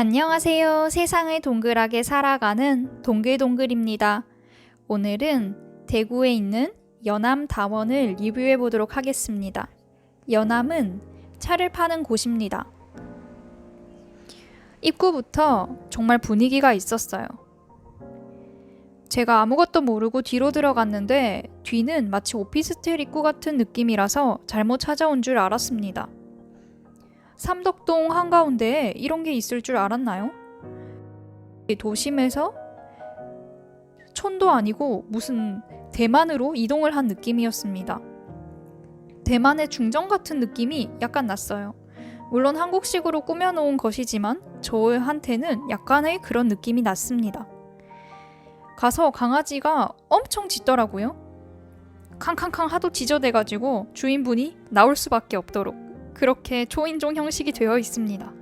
안녕하세요. 세상을 동글하게 살아가는 동글동글입니다. 오늘은 대구에 있는 연암다원을 리뷰해 보도록 하겠습니다. 연암은 차를 파는 곳입니다. 입구부터 정말 분위기가 있었어요. 제가 아무것도 모르고 뒤로 들어갔는데 뒤는 마치 오피스텔 입구 같은 느낌이라서 잘못 찾아온 줄 알았습니다. 삼덕동 한가운데에 이런 게 있을 줄 알았나요? 도심에서 촌도 아니고 무슨 대만으로 이동을 한 느낌이었습니다. 대만의 중정 같은 느낌이 약간 났어요. 물론 한국식으로 꾸며놓은 것이지만 저한테는 약간의 그런 느낌이 났습니다. 가서 강아지가 엄청 짖더라고요. 캉캉캉 하도 짖어대가지고 주인분이 나올 수밖에 없도록 그렇게 초인종 형식이 되어 있습니다.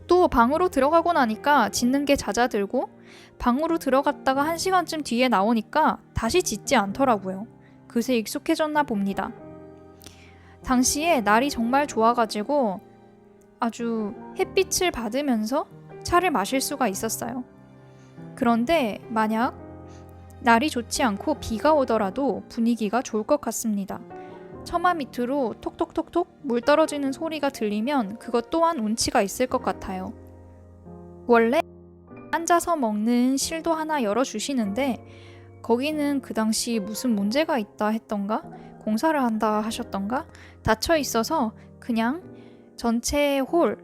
또 방으로 들어가고 나니까 짖는 게 잦아들고 방으로 들어갔다가 1시간쯤 뒤에 나오니까 다시 짖지 않더라고요. 그새 익숙해졌나 봅니다. 당시에 날이 정말 좋아가지고 아주 햇빛을 받으면서 차를 마실 수가 있었어요. 그런데 만약 날이 좋지 않고 비가 오더라도 분위기가 좋을 것 같습니다. 처마 밑으로 톡톡톡톡 물 떨어지는 소리가 들리면 그것 또한 운치가 있을 것 같아요. 원래 앉아서 먹는 실도 하나 열어주시는데 거기는 그 당시 무슨 문제가 있다 했던가 공사를 한다 하셨던가 닫혀 있어서 그냥 전체 홀,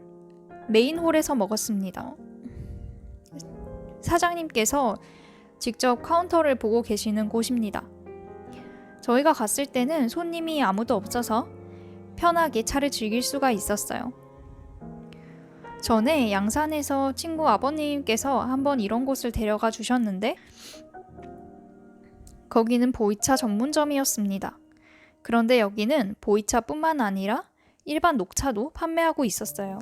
메인 홀에서 먹었습니다. 사장님께서 직접 카운터를 보고 계시는 곳입니다. 저희가 갔을 때는 손님이 아무도 없어서 편하게 차를 즐길 수가 있었어요. 전에 양산에서 친구 아버님께서 한번 이런 곳을 데려가 주셨는데 거기는 보이차 전문점이었습니다. 그런데 여기는 보이차뿐만 아니라 일반 녹차도 판매하고 있었어요.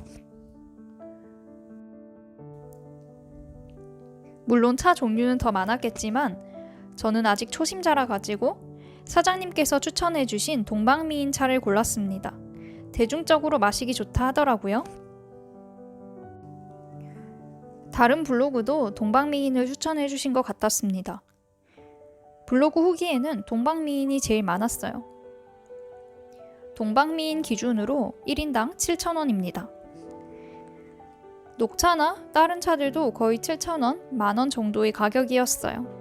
물론 차 종류는 더 많았겠지만 저는 아직 초심자라 가지고 사장님께서 추천해주신 동방미인 차를 골랐습니다. 대중적으로 마시기 좋다 하더라고요. 다른 블로그도 동방미인을 추천해주신 것 같았습니다. 블로그 후기에는 동방미인이 제일 많았어요. 동방미인 기준으로 1인당 7,000원입니다. 녹차나 다른 차들도 거의 7,000원, 만원 정도의 가격이었어요.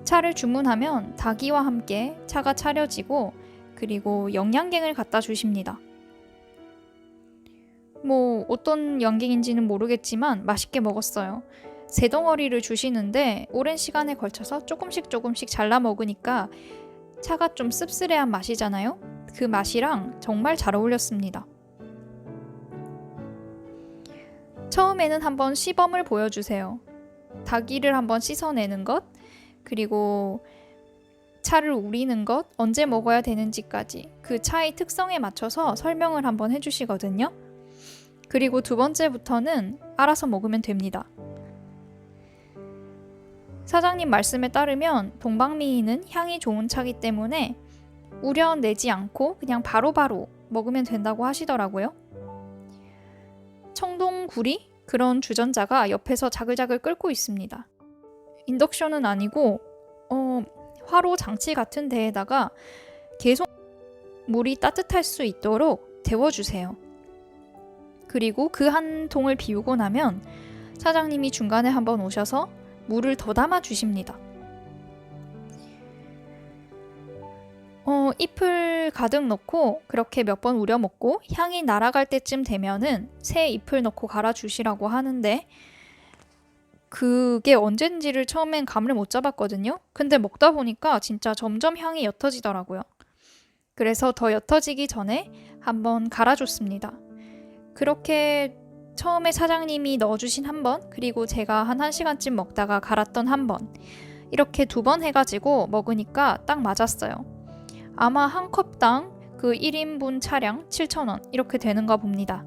차를 주문하면 닭이와 함께 차가 차려지고 그리고 영양갱을 갖다 주십니다. 어떤 영갱인지는 모르겠지만 맛있게 먹었어요. 세 덩어리를 주시는데 오랜 시간에 걸쳐서 조금씩 잘라 먹으니까 차가 좀 씁쓸해한 맛이잖아요. 그 맛이랑 정말 잘 어울렸습니다. 처음에는 한번 시범을 보여주세요. 닭이를 한번 씻어내는 것, 그리고 차를 우리는 것, 언제 먹어야 되는지까지 그 차의 특성에 맞춰서 설명을 한번 해주시거든요. 그리고 두 번째부터는 알아서 먹으면 됩니다. 사장님 말씀에 따르면 동방미인은 향이 좋은 차기 때문에 우려내지 않고 그냥 바로바로 먹으면 된다고 하시더라고요. 청동구리? 그런 주전자가 옆에서 자글자글 끓고 있습니다. 인덕션은 아니고 화로 장치 같은 데에다가 계속 물이 따뜻할 수 있도록 데워주세요. 그리고 그 한 통을 비우고 나면 사장님이 중간에 한번 오셔서 물을 더 담아 주십니다. 잎을 가득 넣고 그렇게 몇 번 우려 먹고 향이 날아갈 때쯤 되면은 새 잎을 넣고 갈아주시라고 하는데 그게 언젠지를 처음엔 감을 못 잡았거든요. 근데 먹다 보니까 진짜 점점 향이 옅어지더라고요. 그래서 더 옅어지기 전에 한번 갈아줬습니다. 그렇게 처음에 사장님이 넣어주신 한 번, 그리고 제가 한 1시간쯤 먹다가 갈았던 한 번, 이렇게 2번 해가지고 먹으니까 딱 맞았어요. 아마 한 컵당 그 1인분 차량 7,000원 이렇게 되는가 봅니다.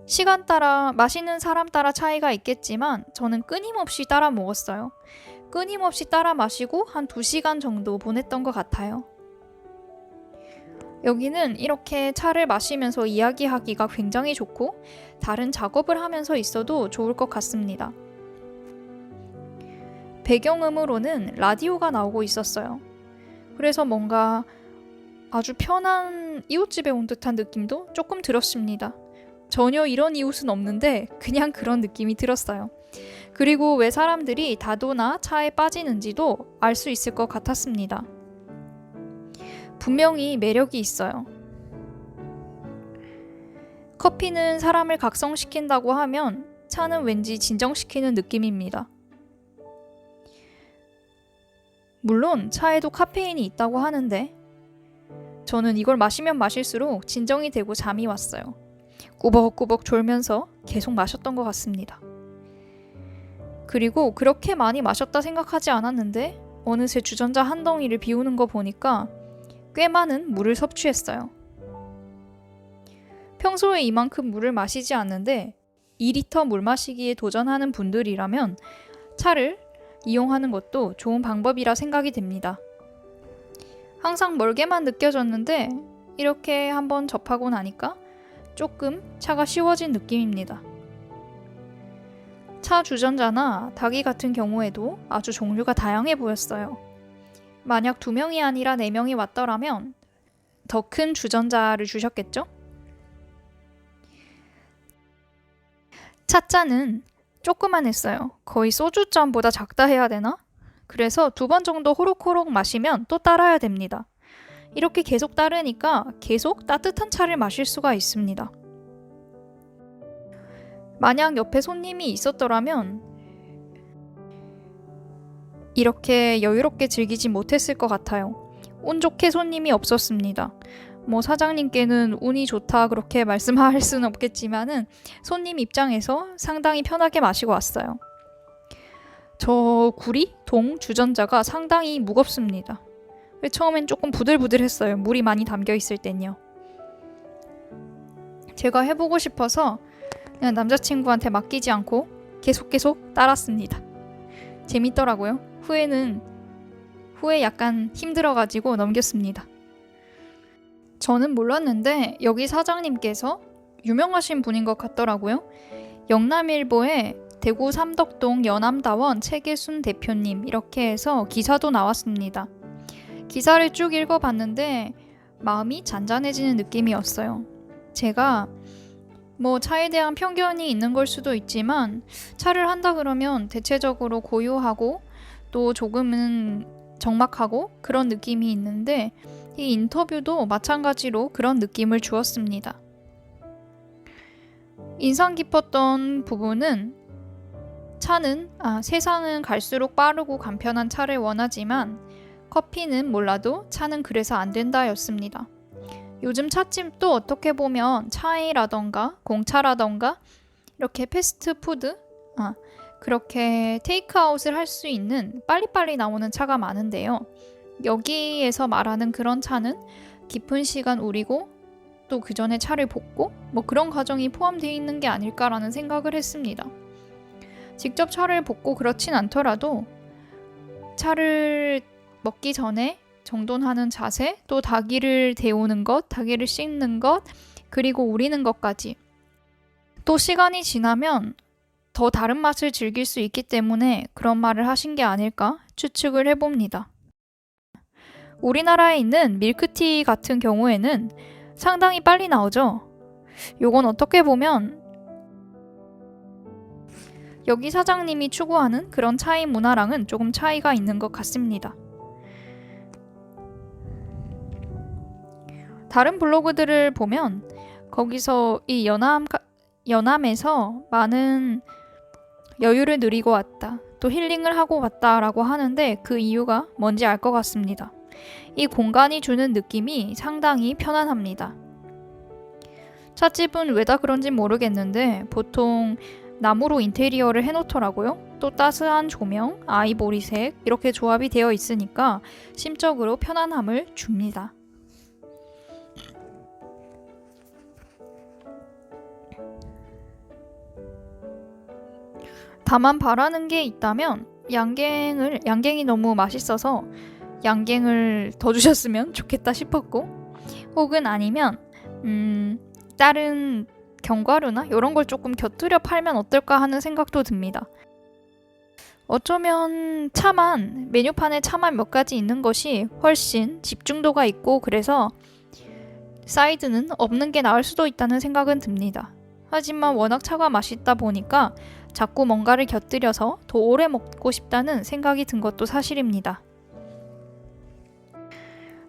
시간 따라 마시는 사람 따라 차이가 있겠지만 저는 끊임없이 따라 먹었어요. 끊임없이 따라 마시고 한 2시간 정도 보냈던 것 같아요. 여기는 이렇게 차를 마시면서 이야기하기가 굉장히 좋고 다른 작업을 하면서 있어도 좋을 것 같습니다. 배경음으로는 라디오가 나오고 있었어요. 그래서 뭔가 아주 편한 이웃집에 온 듯한 느낌도 조금 들었습니다. 전혀 이런 이웃은 없는데 그냥 그런 느낌이 들었어요. 그리고 왜 사람들이 다도나 차에 빠지는지도 알 수 있을 것 같았습니다. 분명히 매력이 있어요. 커피는 사람을 각성시킨다고 하면 차는 왠지 진정시키는 느낌입니다. 물론 차에도 카페인이 있다고 하는데 저는 이걸 마시면 마실수록 진정이 되고 잠이 왔어요. 꾸벅꾸벅 졸면서 계속 마셨던 것 같습니다. 그리고 그렇게 많이 마셨다 생각하지 않았는데 어느새 주전자 한 덩이를 비우는 거 보니까 꽤 많은 물을 섭취했어요. 평소에 이만큼 물을 마시지 않는데 2리터 물 마시기에 도전하는 분들이라면 차를 이용하는 것도 좋은 방법이라 생각이 됩니다. 항상 멀게만 느껴졌는데 이렇게 한번 접하고 나니까 조금 차가 쉬워진 느낌입니다. 차 주전자나 닭이 같은 경우에도 아주 종류가 다양해 보였어요. 만약 2명이 아니라 4명이 왔더라면 더 큰 주전자를 주셨겠죠? 찻잔은 조그만했어요. 거의 소주잔보다 작다 해야 되나? 그래서 2번 정도 호록호록 마시면 또 따라야 됩니다. 이렇게 계속 따르니까 계속 따뜻한 차를 마실 수가 있습니다. 만약 옆에 손님이 있었더라면 이렇게 여유롭게 즐기지 못했을 것 같아요. 운 좋게 손님이 없었습니다. 사장님께는 운이 좋다 그렇게 말씀할 수는 없겠지만은 손님 입장에서 상당히 편하게 마시고 왔어요. 저 구리/동 주전자가 상당히 무겁습니다. 처음엔 조금 부들부들했어요. 물이 많이 담겨 있을 땐요. 제가 해보고 싶어서 그냥 남자친구한테 맡기지 않고 계속 따랐습니다. 재밌더라고요. 후에 약간 힘들어가지고 넘겼습니다. 저는 몰랐는데 여기 사장님께서 유명하신 분인 것 같더라고요. 영남일보에 대구 삼덕동 연암다원 최계순 대표님 이렇게 해서 기사도 나왔습니다. 기사를 쭉 읽어봤는데 마음이 잔잔해지는 느낌이었어요. 제가 차에 대한 편견이 있는 걸 수도 있지만 차를 한다 그러면 대체적으로 고요하고 또 조금은 적막하고 그런 느낌이 있는데 이 인터뷰도 마찬가지로 그런 느낌을 주었습니다. 인상 깊었던 부분은 세상은 갈수록 빠르고 간편한 차를 원하지만 커피는 몰라도 차는 그래서 안 된다였습니다. 요즘 차집도 어떻게 보면 차이라던가 공차라던가 이렇게 패스트푸드 그렇게 테이크아웃을 할 수 있는 빨리빨리 나오는 차가 많은데요. 여기에서 말하는 그런 차는 깊은 시간 우리고 또 그 전에 차를 볶고 그런 과정이 포함되어 있는 게 아닐까라는 생각을 했습니다. 직접 차를 볶고 그렇진 않더라도 차를 먹기 전에 정돈하는 자세, 또 닭이를 데우는 것, 닭이를 씻는 것, 그리고 우리는 것까지 또 시간이 지나면 더 다른 맛을 즐길 수 있기 때문에 그런 말을 하신 게 아닐까 추측을 해봅니다. 우리나라에 있는 밀크티 같은 경우에는 상당히 빨리 나오죠. 요건 어떻게 보면 여기 사장님이 추구하는 그런 차이 문화랑은 조금 차이가 있는 것 같습니다. 다른 블로그들을 보면 거기서 이 연암에서 많은 여유를 누리고 왔다, 또 힐링을 하고 왔다라고 하는데 그 이유가 뭔지 알 것 같습니다. 이 공간이 주는 느낌이 상당히 편안합니다. 찻집은 왜다 그런지 모르겠는데 보통 나무로 인테리어를 해놓더라고요. 또 따스한 조명, 아이보리색 이렇게 조합이 되어 있으니까 심적으로 편안함을 줍니다. 다만 바라는 게 있다면 양갱이 너무 맛있어서 양갱을 더 주셨으면 좋겠다 싶었고 혹은 아니면 다른 견과류나 이런 걸 조금 곁들여 팔면 어떨까 하는 생각도 듭니다. 어쩌면 차만, 메뉴판에 차만 몇 가지 있는 것이 훨씬 집중도가 있고 그래서 사이드는 없는 게 나을 수도 있다는 생각은 듭니다. 하지만 워낙 차가 맛있다 보니까 자꾸 뭔가를 곁들여서 더 오래 먹고 싶다는 생각이 든 것도 사실입니다.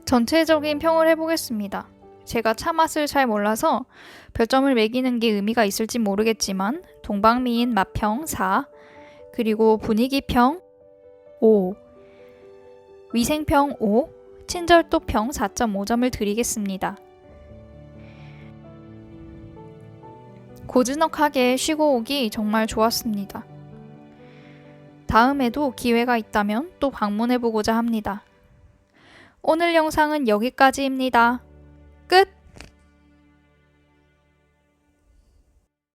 전체적인 평을 해보겠습니다. 제가 차 맛을 잘 몰라서 별점을 매기는 게 의미가 있을지 모르겠지만 동방미인 맛평 4, 그리고 분위기평 5, 위생평 5, 친절도평 4.5점을 드리겠습니다. 고즈넉하게 쉬고 오기 정말 좋았습니다. 다음에도 기회가 있다면 또 방문해보고자 합니다. 오늘 영상은 여기까지입니다.